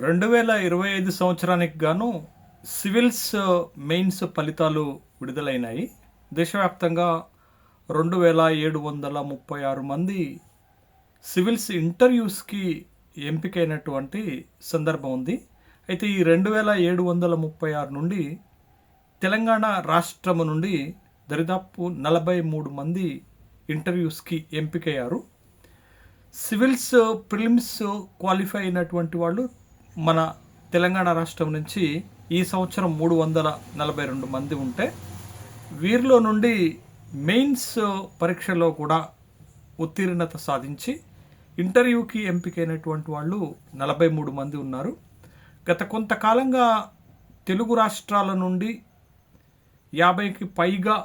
2025 సంవత్సరానికి గాను civils mains ఫలితాలు విడుదలైనాయి. దేశవ్యాప్తంగా 2736 మంది సివిల్స్ ఇంటర్వ్యూస్కి ఎంపికైనటువంటి సందర్భం ఉంది. అయితే ఈ 2736 నుండి తెలంగాణ రాష్ట్రము నుండి దరిదాపు 43 మంది ఇంటర్వ్యూస్కి ఎంపికయ్యారు. సివిల్స్ ప్రిలిమ్స్ క్వాలిఫై అయినటువంటి వాళ్ళు మన తెలంగాణ రాష్ట్రం నుంచి ఈ సంవత్సరం 342 మంది ఉంటే, వీరిలో నుండి మెయిన్స్ పరీక్షలో కూడా ఉత్తీర్ణత సాధించి ఇంటర్వ్యూకి ఎంపికైనటువంటి వాళ్ళు 43 మంది ఉన్నారు. గత కొంతకాలంగా తెలుగు రాష్ట్రాల నుండి 50కి పైగా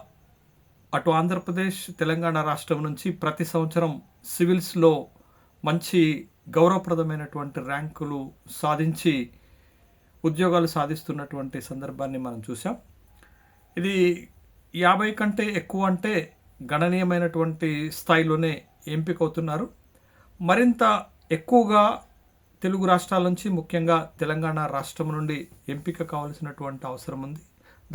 అటు ఆంధ్రప్రదేశ్ తెలంగాణ రాష్ట్రం నుంచి ప్రతి సంవత్సరం సివిల్స్లో మంచి గౌరవప్రదమైనటువంటి ర్యాంకులు సాధించి ఉద్యోగాలు సాధిస్తున్నటువంటి సందర్భాన్ని మనం చూసాం. ఇది 50 కంటే ఎక్కువ అంటే గణనీయమైనటువంటి స్థాయిలోనే ఎంపికవుతున్నారు. మరింత ఎక్కువగా తెలుగు రాష్ట్రాల నుంచి, ముఖ్యంగా తెలంగాణ రాష్ట్రం నుండి ఎంపిక కావాల్సినటువంటి అవసరం ఉంది.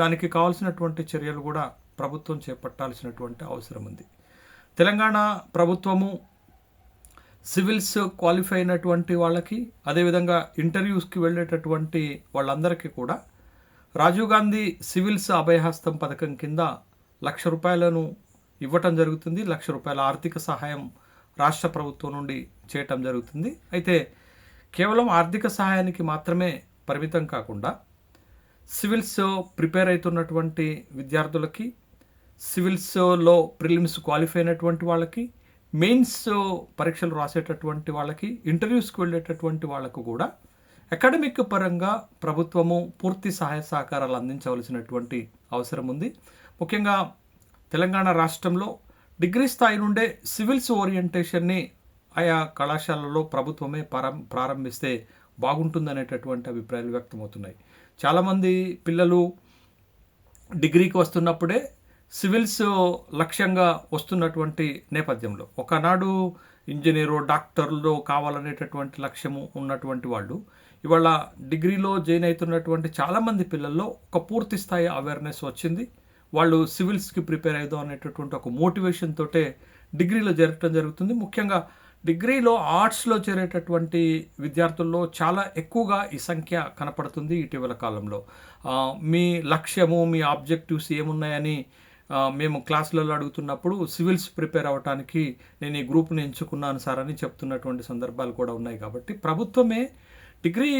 దానికి కావాల్సినటువంటి చర్యలు కూడా ప్రభుత్వం చేపట్టాల్సినటువంటి అవసరం ఉంది. తెలంగాణ ప్రభుత్వము సివిల్స్ క్వాలిఫై అయినటువంటి వాళ్ళకి, అదేవిధంగా ఇంటర్వ్యూస్కి వెళ్ళేటటువంటి వాళ్ళందరికీ కూడా రాజీవ్ గాంధీ సివిల్స్ అభయహస్తం పథకం కింద ₹1,00,000 ఇవ్వటం జరుగుతుంది. ₹1,00,000 ఆర్థిక సహాయం రాష్ట్ర ప్రభుత్వం నుండి చేయటం జరుగుతుంది. అయితే కేవలం ఆర్థిక సహాయానికి మాత్రమే పరిమితం కాకుండా సివిల్స్ ప్రిపేర్ అవుతున్నటువంటి విద్యార్థులకి, సివిల్స్లో ప్రిలిమ్స్ క్వాలిఫై అయినటువంటి వాళ్ళకి, మెయిన్స్ పరీక్షలు రాసేటటువంటి వాళ్ళకి, ఇంటర్వ్యూస్కి వెళ్ళేటటువంటి వాళ్ళకు కూడా అకాడమిక్ పరంగా ప్రభుత్వము పూర్తి సహాయ సహకారాలు అందించవలసినటువంటి అవసరం ఉంది. ముఖ్యంగా తెలంగాణ రాష్ట్రంలో డిగ్రీ స్థాయి నుండే సివిల్స్ ఓరియంటేషన్ని ఆయా కళాశాలలో ప్రభుత్వమే ప్రారంభిస్తే బాగుంటుందనేటటువంటి అభిప్రాయాలు వ్యక్తమవుతున్నాయి. చాలామంది పిల్లలు డిగ్రీకి వస్తున్నప్పుడే సివిల్స్ లక్ష్యంగా వస్తున్నటువంటి నేపథ్యంలో, ఒకనాడు ఇంజనీరు, డాక్టర్లు కావాలనేటటువంటి లక్ష్యము ఉన్నటువంటి వాళ్ళు ఇవాళ డిగ్రీలో జాయిన్ అవుతున్నటువంటి చాలామంది పిల్లల్లో ఒక పూర్తి స్థాయి అవేర్నెస్ వచ్చింది. వాళ్ళు సివిల్స్కి ప్రిపేర్ అవుదాం అనేటటువంటి ఒక మోటివేషన్ తోటే డిగ్రీలో చేరటం జరుగుతుంది. ముఖ్యంగా డిగ్రీలో ఆర్ట్స్లో చేరేటటువంటి విద్యార్థుల్లో చాలా ఎక్కువగా ఈ సంఖ్య కనపడుతుంది ఇటీవల కాలంలో. మీ లక్ష్యము, మీ ఆబ్జెక్టివ్స్ ఏమున్నాయని మేము క్లాసులలో అడుగుతున్నప్పుడు సివిల్స్ ప్రిపేర్ అవ్వటానికి నేను ఈ గ్రూప్ని ఎంచుకున్నాను సార్ అని చెప్తున్నటువంటి సందర్భాలు కూడా ఉన్నాయి. కాబట్టి ప్రభుత్వమే డిగ్రీ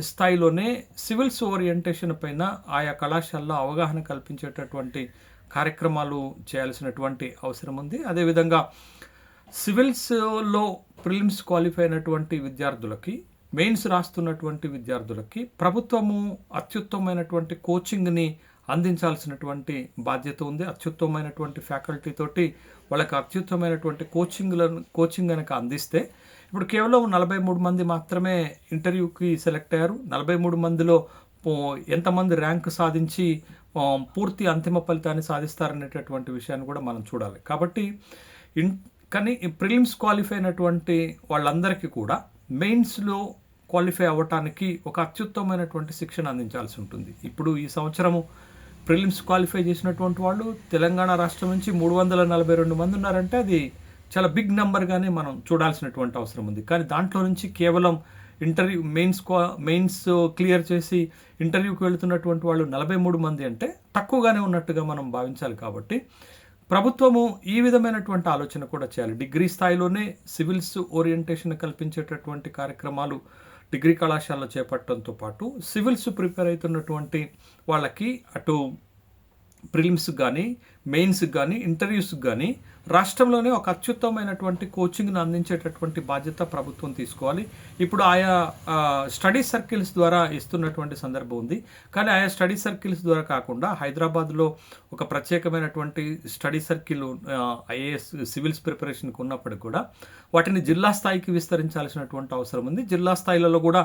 స్థాయిలోనే సివిల్స్ ఓరియంటేషన్ పైన ఆయా కళాశాలలో అవగాహన కల్పించేటటువంటి కార్యక్రమాలు చేయాల్సినటువంటి అవసరం ఉంది. అదేవిధంగా సివిల్స్లో ప్రిలిమ్స్ క్వాలిఫై అయినటువంటి విద్యార్థులకి, మెయిన్స్ రాస్తున్నటువంటి విద్యార్థులకి ప్రభుత్వము అత్యుత్తమమైనటువంటి కోచింగ్ని అందించాల్సినటువంటి బాధ్యత ఉంది. అత్యుత్తమమైనటువంటి ఫ్యాకల్టీ తోటి వాళ్ళకి అత్యుత్తమైనటువంటి కోచింగ్ కనుక అందిస్తే, ఇప్పుడు కేవలం 43 మంది మాత్రమే ఇంటర్వ్యూకి సెలెక్ట్ అయ్యారు. 43 మందిలో ఎంతమంది ర్యాంక్ సాధించి పూర్తి అంతిమ ఫలితాన్ని సాధిస్తారనేటటువంటి విషయాన్ని కూడా మనం చూడాలి. కాబట్టి కానీ ప్రిలిమ్స్ క్వాలిఫై అయినటువంటి వాళ్ళందరికీ కూడా మెయిన్స్లో క్వాలిఫై అవ్వటానికి ఒక అత్యుత్తమమైనటువంటి శిక్షణ అందించాల్సి ఉంటుంది. ఇప్పుడు ఈ సంవత్సరము ప్రిలిమ్స్ క్వాలిఫై చేసినటువంటి వాళ్ళు తెలంగాణ రాష్ట్రం నుంచి 342 మంది ఉన్నారంటే అది చాలా బిగ్ నెంబర్గానే మనం చూడాల్సినటువంటి అవసరం ఉంది. కానీ దాంట్లో నుంచి కేవలం మెయిన్స్ క్లియర్ చేసి ఇంటర్వ్యూకి వెళుతున్నటువంటి వాళ్ళు 43 మంది అంటే తక్కువగానే ఉన్నట్టుగా మనం భావించాలి. కాబట్టి ప్రభుత్వము ఈ విధమైనటువంటి ఆలోచన కూడా చేయాలి. డిగ్రీ స్థాయిలోనే సివిల్స్ ఓరియంటేషన్ కల్పించేటటువంటి కార్యక్రమాలు డిగ్రీ కళాశాలలో చేపట్టడంతో పాటు సివిల్స్ ప్రిపేర్ అవుతున్నటువంటి వాళ్ళకి అటు ప్రిలిమ్స్ కానీ, మెయిన్స్ కానీ, ఇంటర్వ్యూస్కి కానీ రాష్ట్రంలోనే ఒక అత్యుత్తమమైనటువంటి కోచింగ్ను అందించేటటువంటి బాధ్యత ప్రభుత్వం తీసుకోవాలి. ఇప్పుడు ఆయా స్టడీ సర్కిల్స్ ద్వారా ఇస్తున్నటువంటి సందర్భం ఉంది. కానీ ఆయా స్టడీ సర్కిల్స్ ద్వారా కాకుండా హైదరాబాద్లో ఒక ప్రత్యేకమైనటువంటి స్టడీ సర్కిల్ ఐఏఎస్ సివిల్స్ ప్రిపరేషన్కి ఉన్నప్పటికీ కూడా వాటిని జిల్లా స్థాయికి విస్తరించాల్సినటువంటి అవసరం ఉంది. జిల్లా స్థాయిలలో కూడా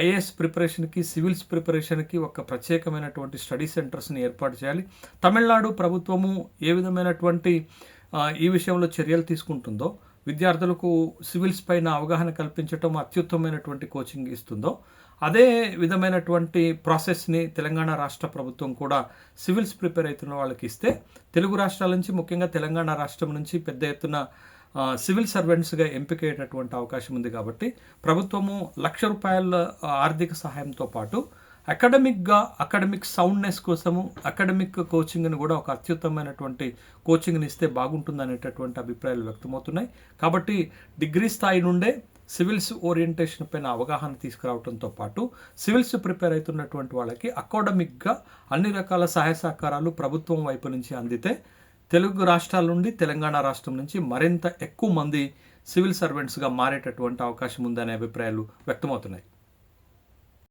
ఐఏఎస్ ప్రిపరేషన్కి, సివిల్స్ ప్రిపరేషన్కి ఒక ప్రత్యేకమైనటువంటి స్టడీ సెంటర్స్ని ఏర్పాటు చేయాలి. తమిళనాడు ప్రభుత్వము ఏ విధమైనటువంటి ఈ విషయంలో చర్యలు తీసుకుంటుందో విద్యార్థులకు సివిల్స్ పైన అవగాహన కల్పించటం అత్యుత్తమమైనటువంటి కోచింగ్ ఇస్తుందో అదే విధమైనటువంటి ప్రాసెస్ని తెలంగాణ రాష్ట్ర ప్రభుత్వం కూడా సివిల్స్ ప్రిపేర్ అవుతున్న వాళ్ళకి ఇస్తే తెలుగు రాష్ట్రాల నుంచి ముఖ్యంగా తెలంగాణ రాష్ట్రం నుంచి పెద్ద ఎత్తున సివిల్ సర్వెంట్స్గా ఎంపికయ్యేటటువంటి అవకాశం ఉంది. కాబట్టి ప్రభుత్వము ₹1,00,000 ఆర్థిక సహాయంతో పాటు అకాడమిక్ సౌండ్నెస్ కోసము అకాడమిక్ కోచింగ్ని కూడా ఒక అత్యుత్తమైనటువంటి కోచింగ్ని ఇస్తే బాగుంటుందనేటటువంటి అభిప్రాయాలు వ్యక్తమవుతున్నాయి. కాబట్టి డిగ్రీ స్థాయి నుండే సివిల్స్ ఓరియంటేషన్ పైన అవగాహన తీసుకురావడంతో పాటు సివిల్స్ ప్రిపేర్ అవుతున్నటువంటి వాళ్ళకి అకాడమిక్గా అన్ని రకాల సహాయ సహకారాలు ప్రభుత్వం వైపు నుంచి అందితే తెలుగు రాష్ట్రాల నుండి తెలంగాణ రాష్ట్రం నుంచి మరింత ఎక్కువ మంది సివిల్ సర్వెంట్స్గా మారేటటువంటి అవకాశం ఉందనే అభిప్రాయాలు వ్యక్తమవుతున్నాయి.